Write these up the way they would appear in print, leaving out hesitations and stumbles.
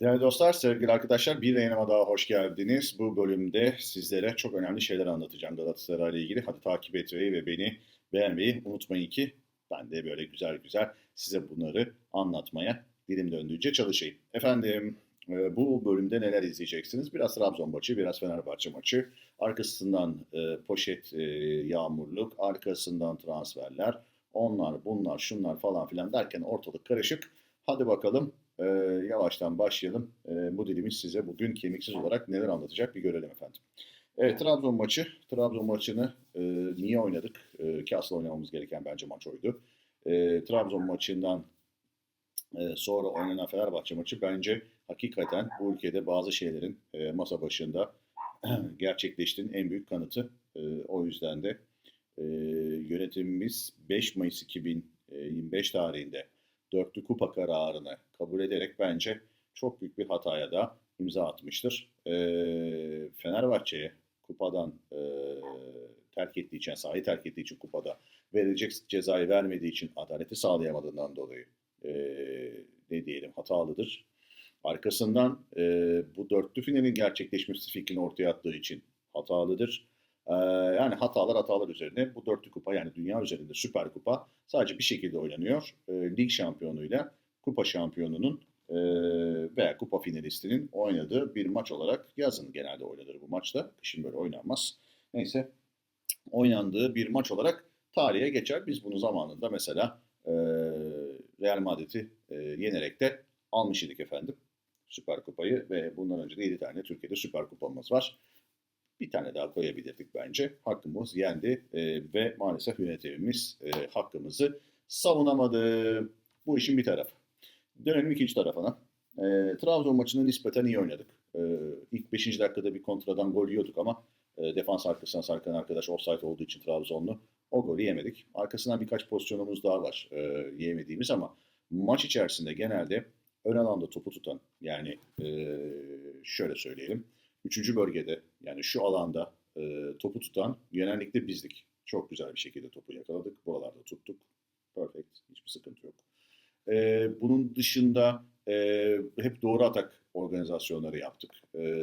Değerli dostlar, sevgili arkadaşlar, bir yayınıma daha hoş geldiniz. Bu bölümde sizlere çok önemli şeyler anlatacağım Galatasaray ile ilgili. Hadi takip etmeyi ve beni beğenmeyi unutmayın ki ben de böyle güzel güzel size bunları anlatmaya dilim döndüğünce çalışayım. Efendim, bu bölümde neler izleyeceksiniz? Biraz Trabzon maçı, biraz Fenerbahçe maçı. Arkasından poşet yağmurluk, arkasından transferler, onlar, bunlar, şunlar falan filan derken ortalık karışık. Hadi bakalım yavaştan başlayalım. Bu dilimiz size bugün kemiksiz olarak neler anlatacak bir görelim efendim. Evet, Trabzon maçı. Trabzon maçını niye oynadık? Ki asıl oynamamız gereken bence maç oydu. Trabzon maçından sonra oynanan Fenerbahçe maçı bence hakikaten bu ülkede bazı şeylerin masa başında gerçekleştiğinin en büyük kanıtı. O yüzden de e, yönetimimiz 5 Mayıs 2025 tarihinde dörtlü kupa kararını kabul ederek bence çok büyük bir hataya da imza atmıştır. Fenerbahçe'ye kupadan terk ettiği için, sahayı terk ettiği için kupada verilecek cezayı vermediği için adaleti sağlayamadığından dolayı e, ne diyelim hatalıdır. Arkasından bu dörtlü finalin gerçekleşmesi fikrini ortaya attığı için hatalıdır. Yani hatalar üzerine bu dörtlü kupa yani dünya üzerinde süper kupa sadece bir şekilde oynanıyor. Lig şampiyonuyla kupa şampiyonunun veya kupa finalistinin oynadığı bir maç olarak yazın genelde oynanır bu maçta. Kışın böyle oynanmaz. Neyse oynandığı bir maç olarak tarihe geçer. Biz bunu zamanında mesela Real Madrid'i yenerek de almış idik efendim. Süper Kupayı ve bundan önce de 7 tane Türkiye'de Süper Kupamız var. Bir tane daha koyabilirdik bence. Hakkımız yendi ve maalesef yönetimimiz hakkımızı savunamadı. Bu işin bir tarafı. Dönelim ikinci tarafına. Trabzon maçını nispeten iyi oynadık. İlk 5. dakikada bir kontradan gol yiyorduk ama defans arkasından sarkan arkadaş offside olduğu için Trabzonlu o golü yemedik. Arkasından birkaç pozisyonumuz daha var yiyemediğimiz ama maç içerisinde genelde ön alanda topu tutan yani şöyle söyleyelim. Üçüncü bölgede yani şu alanda topu tutan genellikle bizdik. Çok güzel bir şekilde topu yakaladık. Buralarda tuttuk. Perfect. Hiçbir sıkıntı yok. Bunun dışında hep doğru atak organizasyonları yaptık.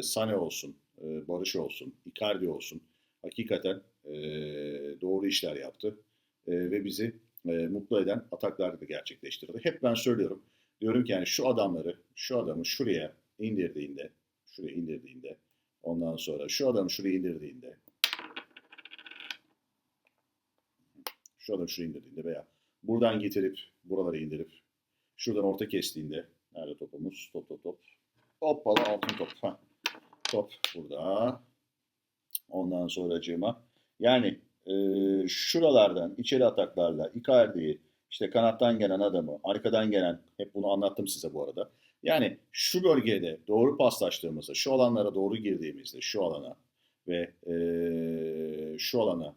Sane olsun, Barış olsun, Icardi olsun. Hakikaten doğru işler yaptı. Ve bizi mutlu eden ataklar da gerçekleştirdi. Hep ben söylüyorum. Diyorum ki yani şu adamı şuraya indirdiğinde, ondan sonra şu adamı şuraya indirdiğinde, şu adamı şuraya indirdiğinde veya buradan getirip buralara indirip şuradan orta kestiğinde nerede topumuz? Top. Hoppala altın top. Ha, top burada. Ondan sonracığıma yani şuralardan içeri ataklarla Icardi'yi işte kanattan gelen adamı, arkadan gelen hep bunu anlattım size bu arada. Yani şu bölgede doğru paslaştığımızda, şu alanlara doğru girdiğimizde, şu alana ve şu alana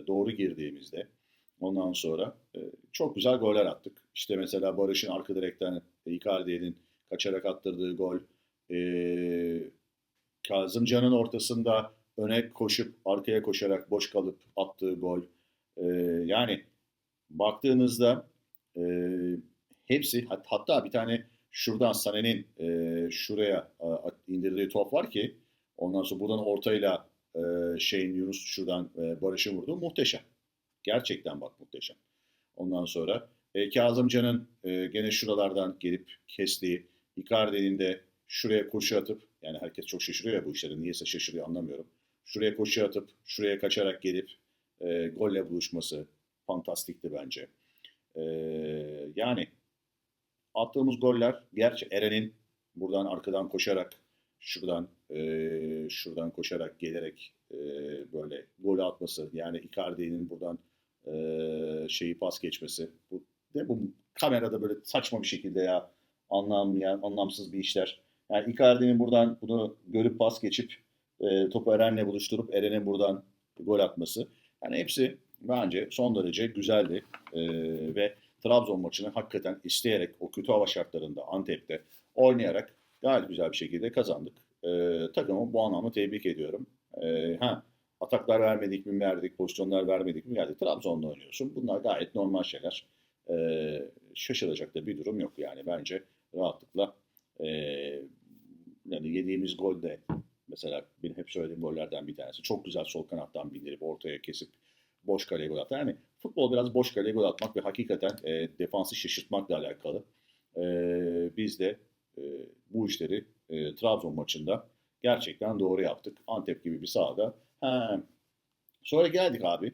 doğru girdiğimizde ondan sonra çok güzel goller attık. İşte mesela Barış'ın arka direkten Icardi'nin kaçarak attırdığı gol, Kazımcan'ın ortasında öne koşup arkaya koşarak boş kalıp attığı gol. Ee, Yani baktığınızda e, hepsi hatta bir tane şuradan Sané'nin şuraya indirdiği top var ki ondan sonra buradan ortayla şeyin Yunus şuradan Barış'ın vurdu. Muhteşem. Gerçekten bak muhteşem. Ondan sonra Kazımcan'ın gene şuralardan gelip kestiği, Icardi'nin de şuraya koşu atıp, yani herkes çok şaşırıyor ya bu işlerin, niyeyse şaşırıyor anlamıyorum. Şuraya koşu atıp, şuraya kaçarak gelip golle buluşması fantastikti bence. E, Yani attığımız goller, gerçi Eren'in buradan arkadan koşarak, şuradan koşarak gelerek böyle golü atması, yani Icardi'nin buradan şeyi pas geçmesi. Bu kamerada böyle saçma bir şekilde ya anlamayan, anlamsız bir işler. Yani Icardi'nin buradan bunu görüp pas geçip topu Eren'le buluşturup Eren'in buradan gol atması. Yani hepsi bence son derece güzeldi. Ve Trabzon maçını hakikaten isteyerek o kötü hava şartlarında Antep'te oynayarak gayet güzel bir şekilde kazandık. Takımı bu anlamda tebrik ediyorum. Ataklar vermedik mi verdik, pozisyonlar vermedik mi verdik. Trabzon'da oynuyorsun. Bunlar gayet normal şeyler. Şaşılacak da bir durum yok yani. Bence rahatlıkla Yani yediğimiz gol de mesela benim hep söylediğim gollerden bir tanesi. Çok güzel sol kanattan bindirip ortaya kesip boş kaleye gol attı. Yani futbol biraz boş kaleye gol atmak ve hakikaten defansı şaşırtmakla alakalı. Biz de e, bu işleri Trabzon maçında gerçekten doğru yaptık. Antep gibi bir sahada. Ha, sonra geldik abi.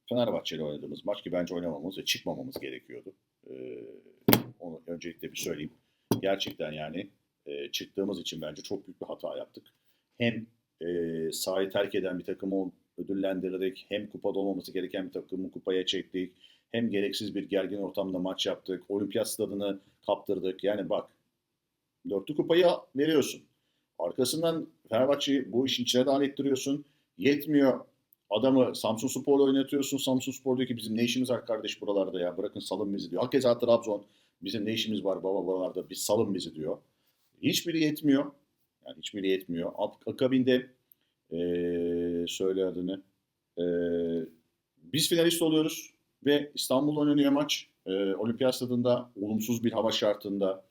Fenerbahçe'yle oynadığımız maç ki bence oynamamız ve çıkmamamız gerekiyordu. Onu öncelikle bir söyleyeyim. Gerçekten yani çıktığımız için bence çok büyük bir hata yaptık. Hem sahayı terk eden bir takımı ödüllendirdik, hem kupada olmaması gereken bir takımı kupaya çektik, hem gereksiz bir gergin ortamda maç yaptık, olimpiyat stadını kaptırdık. Yani bak, dörtlü kupayı veriyorsun. Arkasından Fenerbahçe'yi bu işin içine dahil ettiriyorsun. Yetmiyor. Adamı Samsunspor'la oynatıyorsun. Samsunspor diyor ki bizim ne işimiz var kardeş buralarda ya. Bırakın salın bizi diyor. Hakeza Trabzon bizim ne işimiz var baba buralarda biz salın bizi diyor. Hiçbiri yetmiyor. Yani hiçbiri yetmiyor. Akabinde söyle adını. Ee, biz finalist oluyoruz ve İstanbul'da oynanıyor maç. Olimpiyat stadında olumsuz bir hava şartında.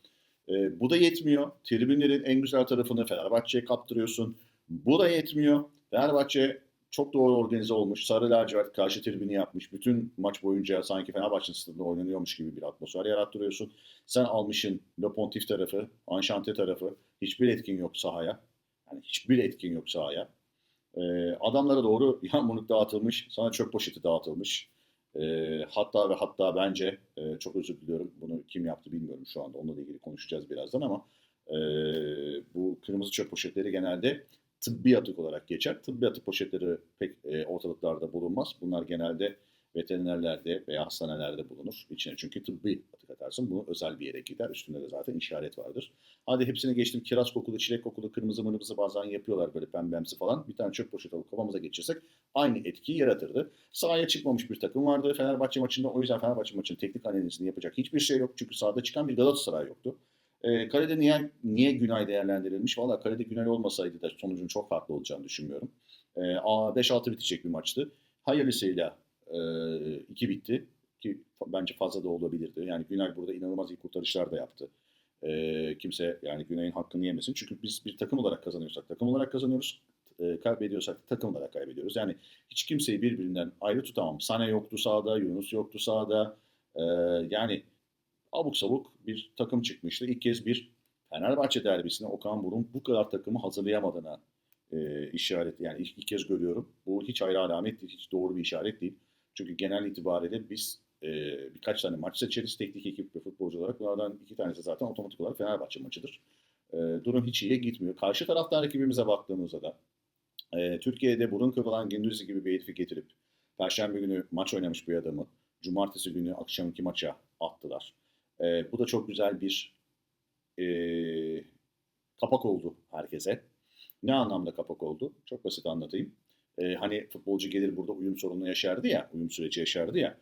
Bu da yetmiyor. Tribünlerin en güzel tarafını Fenerbahçe'ye kaptırıyorsun. Bu da yetmiyor. Fenerbahçe çok doğru organize olmuş. Sarı lacivert karşı tribünü yapmış. Bütün maç boyunca sanki Fenerbahçe stadında oynanıyormuş gibi bir atmosfer yarattırıyorsun. Sen almışın Le Pontif tarafı, Anşante tarafı. Hiçbir etkin yok sahaya. Yani hiçbir etkin yok sahaya. Adamlara doğru yağmurluk dağıtılmış. Sana çöp poşeti dağıtılmış. Hatta ve hatta bence çok özür diliyorum. Bunu kim yaptı bilmiyorum şu anda. Onunla ilgili konuşacağız birazdan ama e, bu kırmızı çöp poşetleri genelde tıbbi atık olarak geçer. Tıbbi atık poşetleri pek ortalıklarda bulunmaz. Bunlar genelde veterinerlerde veya hastanelerde bulunur. İçine çünkü tıbbi atık atarsın. Bu özel bir yere gider. Üstünde de zaten işaret vardır. Hadi hepsini geçtim. Kiraz kokulu, çilek kokulu, kırmızı mırmızı bazen yapıyorlar böyle pembemsi falan. Bir tane çöp poşeti alıp kafamıza geçirsek aynı etkiyi yaratırdı. Sahaya çıkmamış bir takım vardı Fenerbahçe maçında. O yüzden Fenerbahçe maçının teknik analizini yapacak hiçbir şey yok. Çünkü sahada çıkan bir Galatasaray yoktu. Kalede niye Günay değerlendirilmiş? Valla kalede Günay olmasaydı da sonucun çok farklı olacağını düşünmüyorum. 5-6 bitecek bir maçtı. Hayırlısıyla 2 bitti. Ki bence fazla da olabilirdi. Yani Günay burada inanılmaz iyi kurtarışlar da yaptı. Kimse yani Günay'ın hakkını yemesin. Çünkü biz bir takım olarak kazanıyorsak takım olarak kazanıyoruz. Kaybediyorsak takım olarak kaybediyoruz. Yani hiç kimseyi birbirinden ayrı tutamam. Sane yoktu sahada, Yunus yoktu sahada. Ee, yani abuk sabuk bir takım çıkmıştı. İlk kez bir Fenerbahçe derbisine Okan Buruk'un bu kadar takımı hazırlayamadığına işaret. Yani ilk kez görüyorum. Bu hiç hayra alamet değil, hiç doğru bir işaret değil. Çünkü genel itibariyle biz birkaç tane maç seçeriz teknik ekip ve futbolcu olarak. Bunlardan 2 tanesi zaten otomatik olarak Fenerbahçe maçıdır. Durum hiç iyiye gitmiyor. Karşı taraftar rakibimize baktığımızda da Türkiye'de burun kıvıran Gündüz'ü gibi bir herifi getirip Perşembe günü maç oynamış bir adamı Cumartesi günü akşamki maça attılar. Bu da çok güzel bir e, kapak oldu herkese. Ne anlamda kapak oldu? Çok basit anlatayım. Hani futbolcu gelir burada uyum sorunu yaşardı ya, uyum süreci yaşardı ya.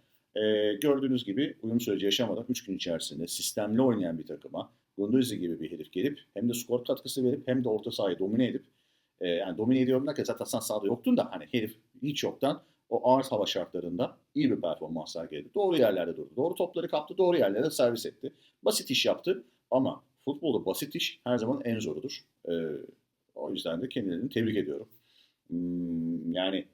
Gördüğünüz gibi uyum süreci yaşamadan 3 gün içerisinde sistemli oynayan bir takıma Guendouzi gibi bir herif gelip hem de skor katkısı verip hem de orta sahayı domine edip yani domine ediyorum derken zaten sen sahada yoktun da hani herif hiç yoktan o ağır hava şartlarında iyi bir performans sergiledi. Doğru yerlerde durdu. Doğru topları kaptı. Doğru yerlerde servis etti. Basit iş yaptı ama futbolda basit iş her zaman en zorudur. O yüzden de kendilerini tebrik ediyorum. Yani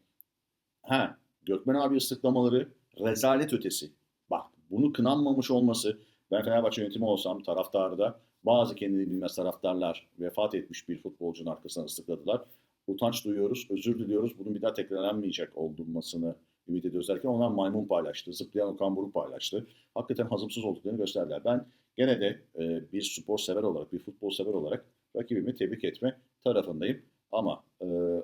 Gökmen abi ıslıklamaları rezalet ötesi. Bak bunu kınanmamış olması ben Fenerbahçe yönetimi olsam taraftarı da bazı kendini bilmez taraftarlar vefat etmiş bir futbolcunun arkasından ıslıkladılar. Utanç duyuyoruz, özür diliyoruz. Bunun bir daha tekrarlanmayacak olmasını ümit ediyoruz derken onlar maymun paylaştı. Zıplayan Okan Buruk paylaştı. Hakikaten hazımsız olduklarını gösterdiler. Ben gene de bir spor sever olarak, bir futbol sever olarak rakibimi tebrik etme tarafındayım. Ama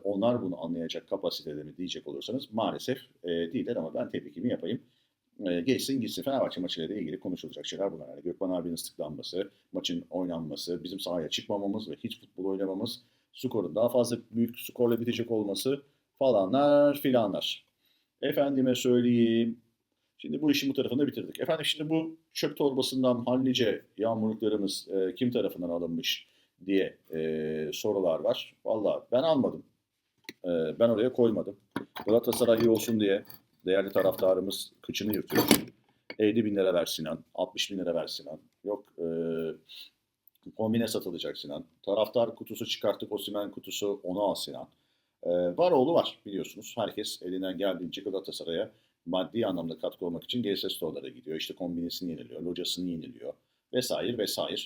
onlar bunu anlayacak kapasitede mi diyecek olursanız maalesef değiller ama ben tebrikimi yapayım. Geçsin gitsin. Fenerbahçe maçıyla ilgili konuşulacak şeyler bunlar. Yani Gökmen abinin ıslıklanması, maçın oynanması, bizim sahaya çıkmamamız ve hiç futbol oynamamız, skorun daha fazla büyük skorla bitecek olması falanlar filanlar. Efendime söyleyeyim. Şimdi bu işin bu tarafını bitirdik. Efendim şimdi bu çöp torbasından hallice yağmurluklarımız kim tarafından alınmış diye sorular var. Valla ben almadım. Ben oraya koymadım. Galatasaray iyi olsun diye değerli taraftarımız kıçını yırtıyor. 50 bin lira ver Sinan, 60 bin lira ver Sinan. Yok Kombine satılacak Sinan. Taraftar kutusu çıkarttık. Osimhen kutusu onu al Sinan. Var oğlu var biliyorsunuz. Herkes elinden geldiğince Galatasaray'a maddi anlamda katkı olmak için GS Store'lara gidiyor. İşte kombinesini yeniliyor, locasını yeniliyor vesaire vesaire.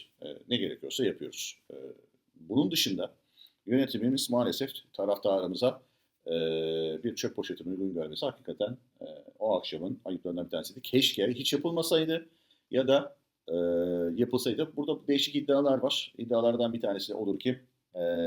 Ne gerekiyorsa yapıyoruz. Bunun dışında yönetimimiz maalesef taraftarımıza bir çöp poşetini uygun görmesi hakikaten o akşamın ayıplarından bir tanesiydi. Keşke hiç yapılmasaydı ya da e, yapılsaydı. Burada değişik iddialar var. İddialardan bir tanesi olur ki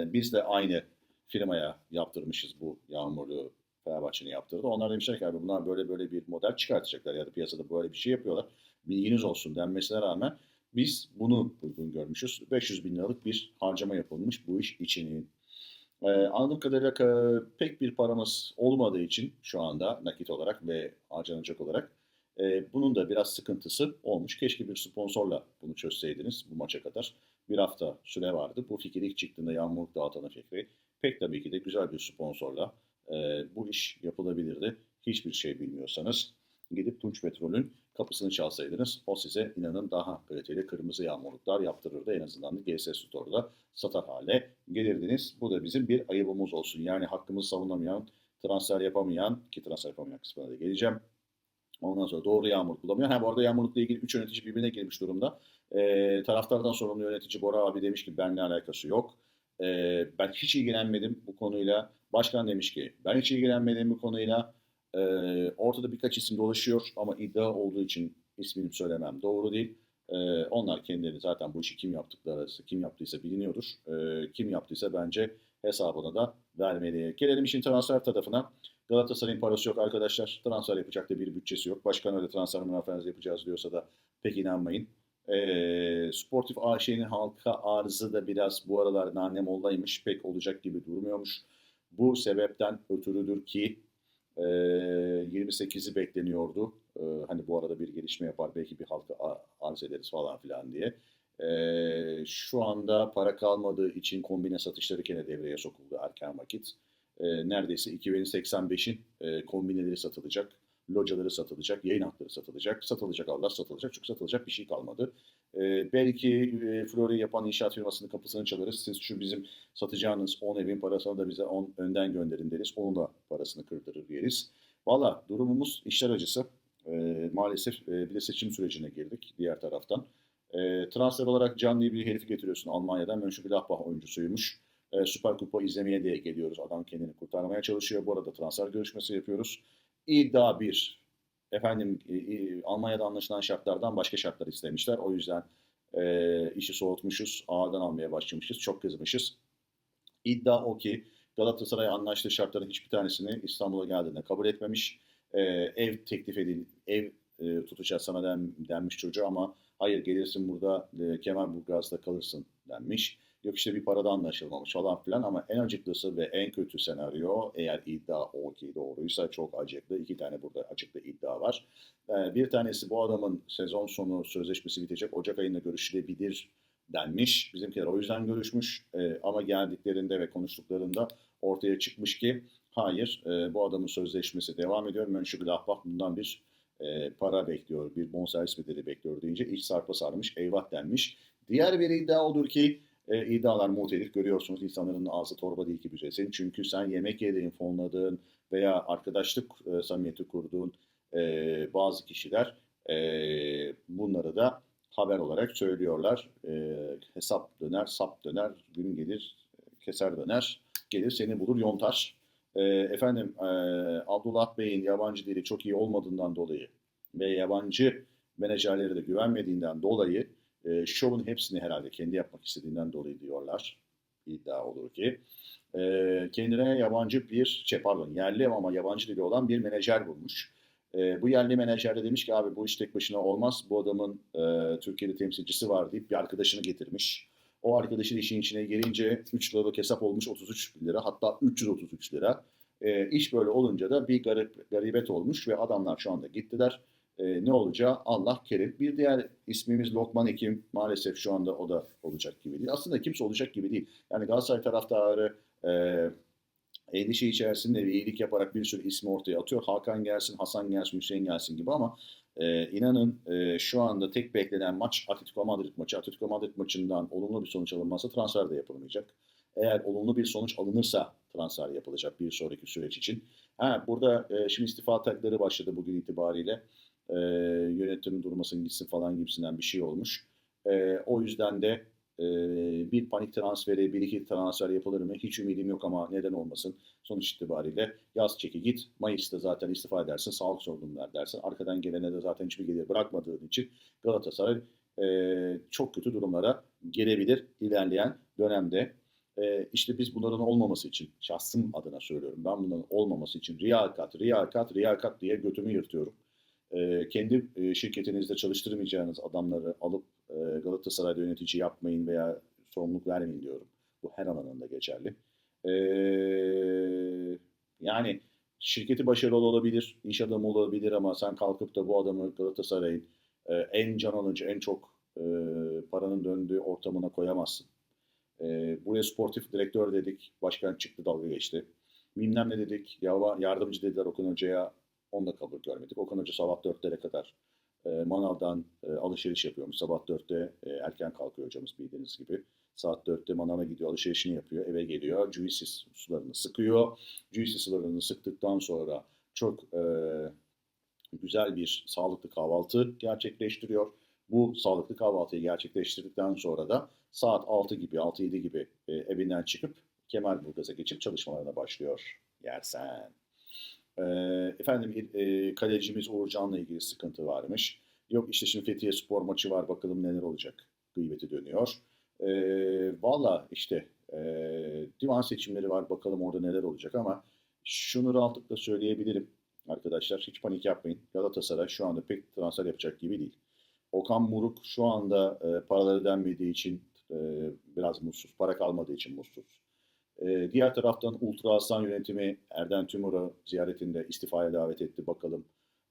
biz de aynı firmaya yaptırmışız bu yağmurlu Fenerbahçe'nin yaptırdı. Onlar demişler ki abi bunlar böyle böyle bir model çıkartacaklar ya da piyasada böyle bir şey yapıyorlar. Bilginiz olsun denmesine rağmen biz bunu uygun görmüşüz. 500 bin liralık bir harcama yapılmış bu iş için. Anladığım kadarıyla pek bir paramız olmadığı için şu anda nakit olarak ve harcanacak olarak bunun da biraz sıkıntısı olmuş. Keşke bir sponsorla bunu çözseydiniz bu maça kadar. Bir hafta süre vardı. Bu fikir ilk çıktığında Yağmurluk Dağıtan'ın fikri. Pek tabii ki de güzel bir sponsorla bu iş yapılabilirdi. Hiçbir şey bilmiyorsanız gidip Tunç Petrol'ün kapısını çalsaydınız o size inanın daha kaliteli kırmızı yağmurluklar yaptırırdı. En azından da GS Store'da satar hale gelirdiniz. Bu da bizim bir ayıbımız olsun. Yani hakkımızı savunamayan, transfer yapamayan ki transfer yapamayan kısmına da geleceğim. Ondan sonra doğru yağmur kullanmıyor. Ha bu arada yağmurlukla ilgili 3 yönetici birbirine girmiş durumda. Taraftardan sorumlu yönetici Bora abi demiş ki benimle alakası yok. Ben hiç ilgilenmedim bu konuyla. Başkan demiş ki ben hiç ilgilenmedim bu konuyla. Ortada birkaç isim dolaşıyor ama iddia olduğu için ismini söylemem doğru değil. Onlar kendileri zaten bu işi kim yaptıkları, kim yaptıysa biliniyordur. Kim yaptıysa bence hesabını da vermeli. Gelelim işin transfer tarafına. Galatasaray'ın parası yok arkadaşlar. Transfer yapacak da bir bütçesi yok. Başkan öyle transfer münafenası yapacağız diyorsa da pek inanmayın. Sportif AŞ'nin halka arzı da biraz bu aralar nanem olaymış. Pek olacak gibi durmuyormuş. Bu sebepten ötürüdür ki 28'i bekleniyordu. Hani bu arada bir gelişme yapar belki bir halka arz ederiz falan filan diye. Şu anda para kalmadığı için kombine satışları gene devreye sokuldu erken vakit. Neredeyse 2085'in kombineleri satılacak, locaları satılacak, yayın hakları satılacak, satılacak Allah satılacak çünkü satılacak bir şey kalmadı. Belki Florya yapan inşaat firmasının kapısını çalarız. Siz şu bizim satacağınız 10 evin parasını da bize 10 önden gönderin deriz. Onun da parasını kırdırır deriz. Valla durumumuz işler acısı. Maalesef bir de seçim sürecine girdik diğer taraftan. Transfer olarak Can diye bir herifi getiriyorsun Almanya'dan. Mönchengladbach oyuncusuymuş. Süper Kupa izlemeye diye geliyoruz. Adam kendini kurtarmaya çalışıyor. Bu arada transfer görüşmesi yapıyoruz. İddia bir. Efendim Almanya'da anlaşılan şartlardan başka şartlar istemişler. O yüzden işi soğutmuşuz. Ağırdan almaya başlamışız. Çok kızmışız. İddia o ki Galatasaray anlaştığı şartların hiçbir tanesini İstanbul'a geldiğinde kabul etmemiş. Ev teklif edil, ev tutacağız sana denmiş çocuğa ama hayır gelirsin burada Kemalburgaz'da kalırsın denmiş. Yok işte bir parada anlaşılmamış falan filan ama en acıklısı ve en kötü senaryo eğer iddia o ki doğruysa çok acıklı. İki tane burada acıklı iddia var. Bir tanesi bu adamın sezon sonu sözleşmesi bitecek. Ocak ayında görüşülebilir denmiş. Bizimkiler o yüzden görüşmüş ama geldiklerinde ve konuştuklarında ortaya çıkmış ki hayır bu adamın sözleşmesi devam ediyor. Mönchengladbach bundan bir para bekliyor, bir bonservis bedeli bekliyor deyince iç sarpa sarmış, eyvah denmiş. Diğer bir iddia odur ki iddialar muhtelif görüyorsunuz. İnsanların ağzı torba değil ki büzesin. Çünkü sen yemek yediğin, fonladığın veya arkadaşlık samimiyeti kurduğun bazı kişiler bunları da haber olarak söylüyorlar. Hesap döner, sap döner, gün gelir, keser döner, gelir seni bulur yontar. Efendim Abdullah Bey'in yabancı dili çok iyi olmadığından dolayı ve yabancı menajerlere de güvenmediğinden dolayı şovun hepsini herhalde kendi yapmak istediğinden dolayı diyorlar. İddia olur ki. Kendine yabancı bir, pardon yerli ama yabancı dili olan bir menajer bulmuş. Bu yerli menajer de demiş ki abi bu iş tek başına olmaz. Bu adamın Türkiye'de temsilcisi var deyip bir arkadaşını getirmiş. O arkadaşın işin içine girince 3 liralık hesap olmuş 33 lira hatta 333 lira. İş böyle olunca da bir garibet olmuş ve adamlar şu anda gittiler. Ne olacağı Allah kerim. Bir diğer ismimiz Lokman Hekim. Maalesef şu anda o da olacak gibi değil. Aslında kimse olacak gibi değil. Yani Galatasaray taraftarı endişe içerisinde bir iyilik yaparak bir sürü ismi ortaya atıyor. Hakan gelsin, Hasan gelsin, Hüseyin gelsin gibi ama İnanın şu anda tek beklenen maç Atletico Madrid maçı. Atletico Madrid maçından olumlu bir sonuç alınmazsa transfer de yapılmayacak. Eğer olumlu bir sonuç alınırsa transfer yapılacak bir sonraki süreç için. Burada şimdi istifa takları başladı bugün itibariyle. Yönetim durmasın gitsin falan gibisinden bir şey olmuş. O yüzden de bir panik transferi, bir iki transfer yapılır mı? Hiç ümidim yok ama neden olmasın? Sonuç itibariyle yaz çeki git. Mayıs'ta zaten istifa edersin. Sağlık sorunları dersin. Arkadan gelene de zaten hiçbir gelir bırakmadığın için Galatasaray çok kötü durumlara gelebilir ilerleyen dönemde. İşte biz bunların olmaması için, şahsım adına söylüyorum, ben bunların olmaması için riyakat, riyakat, riyakat diye götümü yırtıyorum. Kendi şirketinizde çalıştırmayacağınız adamları alıp Galatasaray'da yönetici yapmayın veya sorumluluk vermeyin diyorum. Bu her alanında geçerli. E, Yani şirketi başarılı olabilir, iş adamı olabilir ama sen kalkıp da bu adamı Galatasaray'ın en can alıcı, en çok paranın döndüğü ortamına koyamazsın. Buraya sportif direktör dedik, başkan çıktı dalga geçti. Bilmem ne dedik, yardımcı dediler Okan Hoca'ya, onu da kabul görmedik. Okan Hoca sabah 4'lere kadar manavdan alışveriş yapıyormuş. Sabah 4'te erken kalkıyor hocamız bildiğiniz gibi. Saat 4'te manava gidiyor, alışverişini yapıyor, eve geliyor. Juicy sularını sıkıyor. Juicy sularını sıktıktan sonra çok güzel bir sağlıklı kahvaltı gerçekleştiriyor. Bu sağlıklı kahvaltıyı gerçekleştirdikten sonra da saat 6 gibi, 6-7 gibi evinden çıkıp Kemalburgaz'a geçip çalışmalarına başlıyor Yersen. E, Efendim kalecimiz Uğurcan'la ilgili sıkıntı varmış. Yok işte şimdi Fethiye Spor maçı var bakalım neler olacak. Gıybeti dönüyor. Valla işte divan seçimleri var bakalım orada neler olacak ama şunu rahatlıkla söyleyebilirim arkadaşlar. Hiç panik yapmayın. Galatasaray şu anda pek transfer yapacak gibi değil. Okan Buruk şu anda paraları denmediği için e, biraz mutsuz. Para kalmadığı için mutsuz. Diğer taraftan Ultra Aslan yönetimi Erden Tümur'u ziyaretinde istifaya davet etti. Bakalım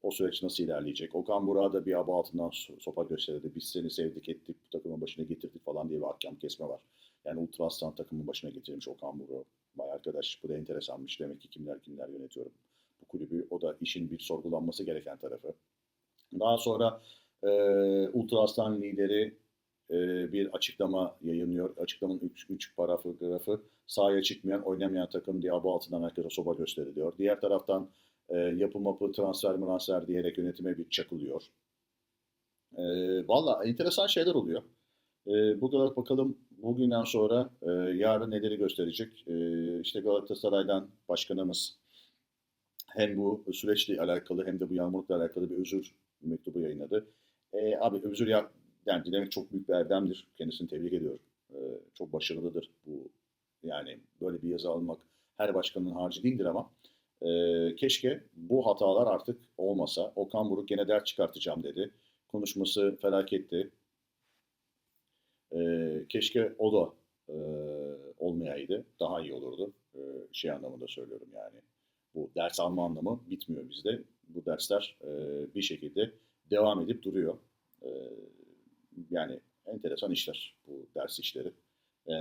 o süreç nasıl ilerleyecek. Okan Burak'a da bir aba altından sopa gösterdi. Biz seni sevdik ettik, bu takımın başına getirdik falan diye bir hakem kesme var. Yani Ultra Aslan takımın başına getirmiş Okan Burak'ı. Vay arkadaş bu da enteresanmış. Demek ki kimler kimler yönetiyor bu kulübü. O da işin bir sorgulanması gereken tarafı. Daha sonra Ultra Aslan lideri bir açıklama yayınlıyor. Açıklamanın 3 paragrafı sahaya çıkmayan, oynamayan takım diye abu altından herkese soba gösteriliyor. Diğer taraftan yapı mapı transfer diyerek yönetime bir çakılıyor. Valla enteresan şeyler oluyor. Bu kadar bakalım bugünden sonra yarın neleri gösterecek. İşte Galatasaray'dan başkanımız hem bu süreçle alakalı hem de bu yağmurlukla alakalı bir özür mektubu yayınladı. Abi özür yani dilemek çok büyük bir erdemdir. Kendisini tebrik ediyorum. Çok başarılıdır bu. Yani böyle bir yazı almak her başkanın harcı değildir ama keşke bu hatalar artık olmasa. Okan Buruk gene dert çıkartacağım dedi. Konuşması felaketti. Keşke o da olmayaydı. Daha iyi olurdu. Şey anlamında söylüyorum yani. Bu ders alma anlamı bitmiyor bizde. Bu dersler bir şekilde devam edip duruyor. E, Yani enteresan işler bu ders işleri. E,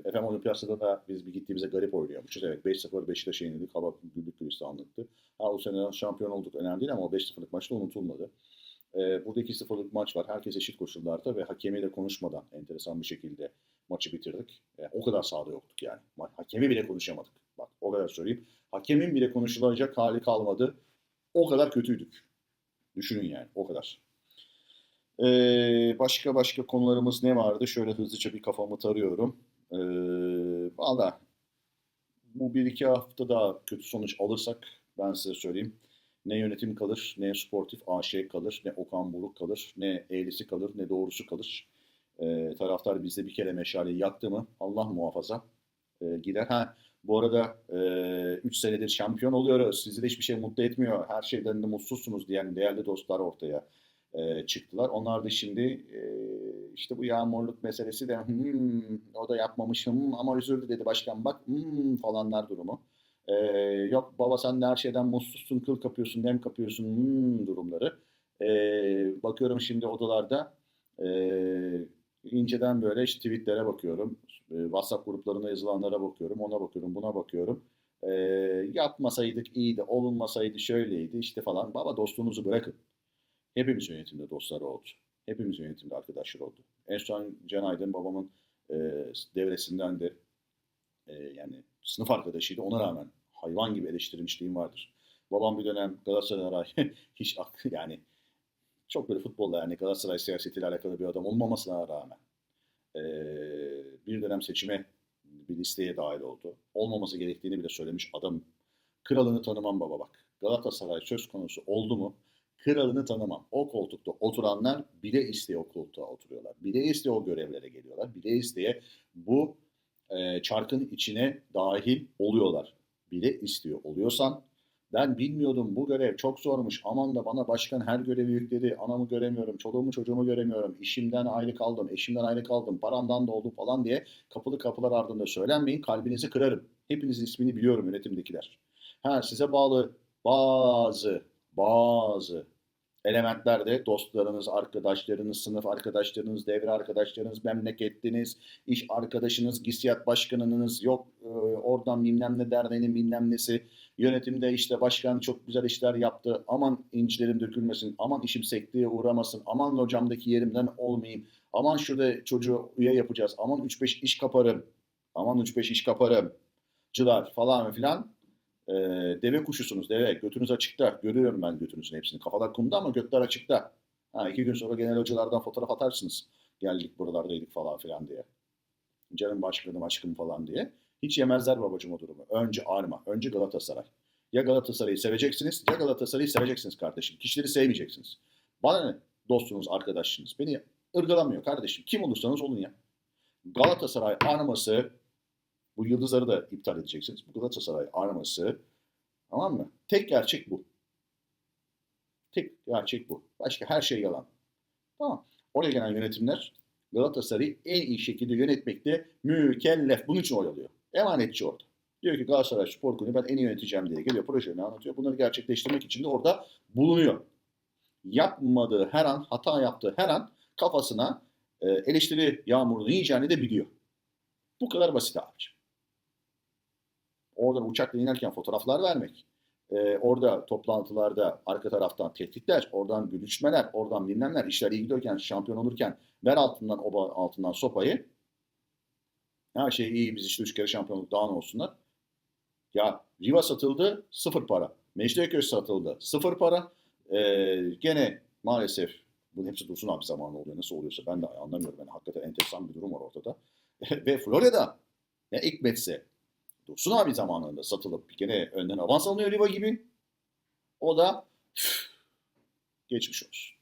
Efendim Olimpiyatlarda da biz bir gittiğimizde garip oynuyormuşuz. Evet 5-0 Beşiktaş'a yenildik. Hava güllük gülistanlıktı. O sene şampiyon olduk önemli değil ama o 5-0'lık maçta unutulmadı. Burada 2-0'lık maç var. Herkes eşit koşullarda ve hakemiyle konuşmadan enteresan bir şekilde maçı bitirdik. O kadar sahada yoktuk yani. Hakemi bile konuşamadık. Bak o kadar söyleyeyim. Hakemin bile konuşulacak hali kalmadı. O kadar kötüydük. Düşünün yani o kadar. Başka konularımız ne vardı? Şöyle hızlıca bir kafamı tarıyorum. Valla bu bir iki hafta daha kötü sonuç alırsak ben size söyleyeyim. Ne yönetim kalır, ne sportif AŞ kalır, ne Okan Buruk kalır, ne eğrisi kalır, ne doğrusu kalır. Taraftar bizde bir kere meşaleyi yaktı mı Allah muhafaza gider. Bu arada 3 senedir şampiyon oluyoruz. Sizi de hiçbir şey mutlu etmiyor. Her şeyden de mutsuzsunuz diyen değerli dostlar ortaya çıktılar. Onlar da şimdi işte bu yağmurluk meselesi de o da yapmamışım ama özür diledi başkan bak falanlar durumu. E, Yok baba sen de her şeyden mutsuzsun, kıl kapıyorsun, dem kapıyorsun durumları. Bakıyorum şimdi odalarda inceden böyle işte tweetlere bakıyorum. WhatsApp gruplarına yazılanlara bakıyorum. Ona bakıyorum, buna bakıyorum. Yapmasaydık iyiydi, olunmasaydı şöyleydi işte falan. Baba dostluğunuzu bırakın. Hepimiz yönetimde dostları oldu. Hepimiz yönetimde arkadaşlar oldu. En son Can Aydın babamın e, devresinden de yani sınıf arkadaşıydı. Ona rağmen hayvan gibi eleştirmişliğim vardır. Babam bir dönem Galatasaray hiç yani çok böyle futbolla yani Galatasaray siyasetiyle alakalı bir adam olmamasına rağmen e, bir dönem seçime bir listeye dahil oldu. Olmaması gerektiğini bile söylemiş adam. Kralını tanımam baba bak. Galatasaray söz konusu oldu mu kralını tanımam. O koltukta oturanlar bile isteye o koltuğa oturuyorlar. Bile isteye o görevlere geliyorlar. Bile isteye bu çarkın içine dahil oluyorlar. Bile istiyor oluyorsan ben bilmiyordum bu görev çok zormuş. Aman da bana başkan her görevi yükledi. Anamı göremiyorum, çoluğumu çocuğumu göremiyorum. İşimden ayrı kaldım, eşimden ayrı kaldım, paramdan da oldu falan diye kapılı kapılar ardında söylenmeyin. Kalbinizi kırarım. Hepinizin ismini biliyorum yönetimdekiler. Ha size bağlı bazı elementlerde dostlarınız, arkadaşlarınız, sınıf arkadaşlarınız, devre arkadaşlarınız, memleketliniz, iş arkadaşınız, GİSYAD başkanınız, yok oradan bilmem ne derneğinin bilmem nesi, yönetimde işte başkan çok güzel işler yaptı, aman incilerim dökülmesin, aman işim sekteye uğramasın, aman hocamdaki yerimden olmayayım, aman şurada çocuğu üye yapacağız, aman 3-5 iş kaparım, aman 3-5 iş kaparım, cılar falan filan. Deve kuşusunuz, deve. Götünüz açıkta. Görüyorum ben götünüzün hepsini. Kafalar kumda ama götler açıkta. Ha, 2 gün sonra genel hocalardan fotoğraf atarsınız. Geldik buralardaydık falan filan diye. Canım başkanım aşkım falan diye. Hiç yemezler babacım o durumu. Önce arma, önce Galatasaray. Ya Galatasaray'ı seveceksiniz ya Galatasaray'ı seveceksiniz kardeşim. Kişileri sevmeyeceksiniz. Bana ne? Dostunuz, arkadaşınız. Beni ırgalamıyor kardeşim. Kim olursanız olun ya. Galatasaray arması, bu yıldızları da iptal edeceksiniz. Bu Galatasaray arması, tamam mı? Tek gerçek bu. Tek gerçek bu. Başka her şey yalan. Tamam. Oraya gelen yönetimler Galatasaray'ı en iyi şekilde yönetmekte mükellef. Bunun için oy alıyor. Emanetçi orada. Diyor ki Galatasaray Spor Kulübü ben en iyi yöneteceğim diye geliyor. Projelerini anlatıyor. Bunları gerçekleştirmek için de orada bulunuyor. Yapmadığı her an, hata yaptığı her an kafasına eleştiri yağmurunu yiyeceğini de biliyor. Bu kadar basit abiciğim. Oradan uçakla inerken fotoğraflar vermek, orada toplantılarda arka taraftan tehditler, oradan gülüşmeler, oradan bilmemler, işler iyi gidiyorken, şampiyon olurken ver altından oba altından sopayı. Her şey iyi biz işte 3 kere şampiyonluk daha ne olsunlar. Ya Riva satıldı sıfır para. Mecidiyeköy satıldı sıfır para. Gene maalesef bunun hepsi Dursun abi zamanı oluyor. Nasıl oluyorsa ben de anlamıyorum. Yani hakikaten enteresan bir durum var ortada. Ve Florida ne hikmetse Dursun abi zamanında satılıp gene önden avans alınıyor Riva gibi. O da geçmiş olsun.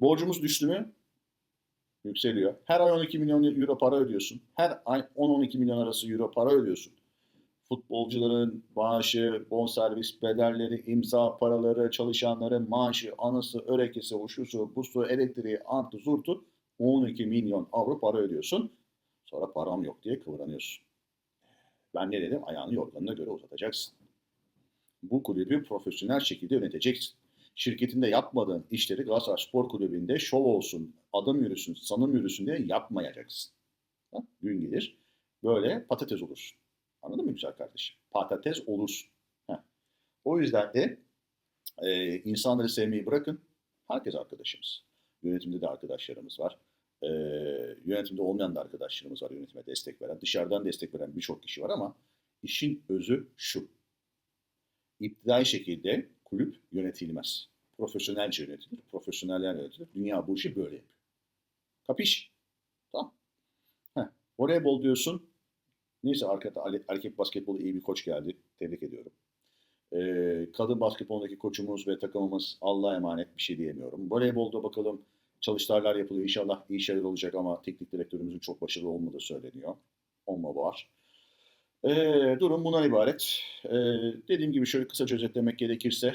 Borcumuz düştü mü? Yükseliyor. Her ay 12 milyon euro para ödüyorsun. Her ay 10-12 milyon arası euro para ödüyorsun. Futbolcuların maaşı, bonservis bedelleri, imza paraları, çalışanların maaşı, anısı, örekesi, o şusu, busu, elektriği, antı, zurtu 12 milyon avro para ödüyorsun. Sonra param yok diye kıvranıyorsun. Ben ne dedim? Ayağını yorganına göre uzatacaksın. Bu kulübü profesyonel şekilde yöneteceksin. Şirketinde yapmadığın işleri Galatasaray Spor Kulübü'nde şov olsun, adım yürüsün, sanım yürüsün diye yapmayacaksın. Ha? Gün gelir böyle patates olursun. Anladın mı güzel kardeşim? Patates olursun. Ha. O yüzden de insanları sevmeyi bırakın. Herkes arkadaşımız. Yönetimde de arkadaşlarımız var. E, Yönetimde olmayan da arkadaşlarımız var yönetime destek veren. Dışarıdan destek veren birçok kişi var ama işin özü şu. İptidai şekilde kulüp yönetilmez. Profesyonelce yönetilir, profesyoneller yönetilir. Dünya bu işi böyle yapıyor. Kapiş? Tamam. Heh. Voleybol diyorsun. Neyse arkada erkek basketbolu iyi bir koç geldi. Tebrik ediyorum. Kadın basketbolundaki koçumuz ve takımımız Allah'a emanet bir şey diyemiyorum. Voleybolda bakalım çalıştaylar yapılıyor. İnşallah iyi şeyler olacak ama teknik direktörümüzün çok başarılı olmadığı söyleniyor. Olma var. Durum bundan ibaret. Dediğim gibi şöyle kısaca özetlemek gerekirse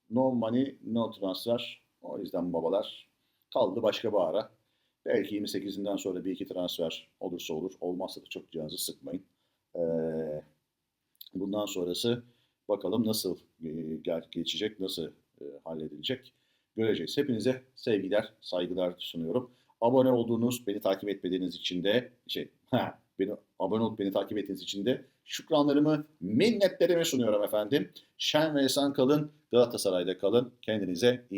no money no transfer. O yüzden babalar kaldı başka bir ara. Belki 28'inden sonra bir iki transfer olursa olur. Olmazsa da çok canınızı sıkmayın. Ee, Bundan sonrası bakalım nasıl geçecek, nasıl halledilecek göreceğiz. Hepinize sevgiler, saygılar sunuyorum. Abone olduğunuz, beni takip etmediğiniz için de beni abone olup beni takip ettiğiniz için de şükranlarımı, minnetlerimi sunuyorum efendim. Şen ve esen kalın, Galatasaray'da kalın. Kendinize iyi